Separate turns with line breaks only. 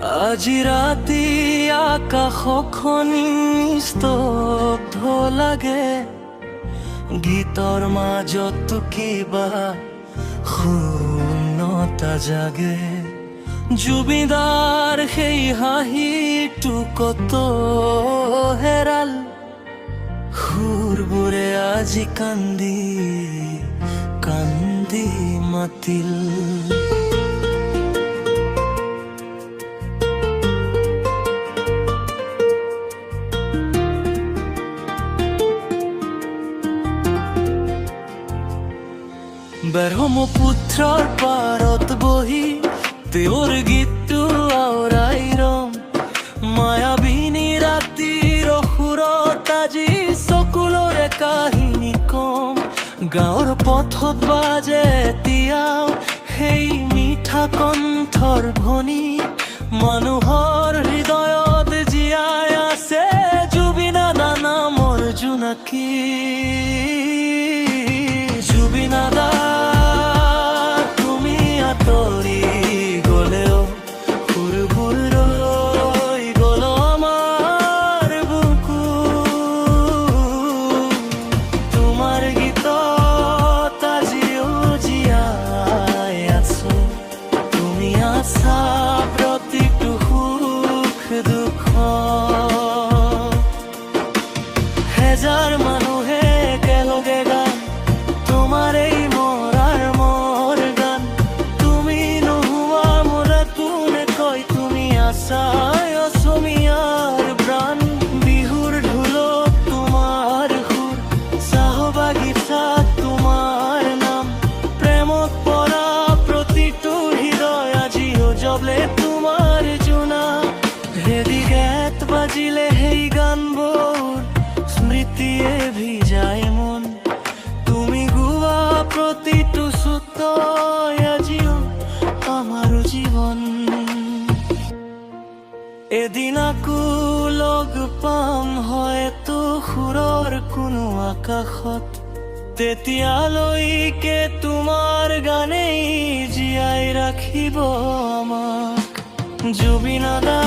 আজি ৰাতি আকাশখন স্তব্ধ লাগে, গীতৰ মাজত কিবা শূন্যতা জাগে। জুবিনদাৰ সেই হাঁহিটো কত হেৰাল, সুৰবোৰে আজি কান্দি কান্দি মাতিল। ব্ৰহ্মপুত্ৰৰ পাৰত বহি তেওঁৰ গীতটো আওৰাই ৰম, মায়াবিনী ৰাতিৰ সুৰত আজি চকুলোৰে কাহিনী কম। গাঁৱৰ পথত বাজে এতিয়াও সেই মিঠা কণ্ঠৰ ধ্বনি, মানুহৰ হৃদয়ত জীয়াই আছে জুবিন দা নামৰ জোনাকী। জুবিন দা তুমি আঁতৰি গলেও সুৰবোৰ ৰৈ গল আমাৰ বুকু। তোমাৰ গীতত আজিও জীয়াই আছো, তুমি আছা প্ৰতিটো সুখ দুখ। হেজাৰ মানুহে একেলগে গান তোমাৰ এই মৰাৰ মোৰ গান, তুমি নোহোৱা মোৰে কোনে কয় তুমি আছা অসমীয়াৰ প্ৰাণ। বিহুৰ ঢোলত তোমাৰ সুৰ, চাহ বাগিচাত তোমাৰ নাম, প্ৰেমত পৰা প্ৰতিটো হৃদয় আজিও জবলে তোমাৰ জোনা। ৰেডিঅ'ত বাজিলে সেই গানবোৰ স্মৃতিয়ে ভিজায় মন, তুমি গোৱা প্ৰতিটো চুতই আজিও আমাৰ জীৱন। এদিন আকৌ লগ পাম হয়তো সুৰৰ কোনো আকাশত, তেতিয়ালৈকে তোমাৰ গানেই জীয়াই ৰাখিব আমাক। জুবিন দা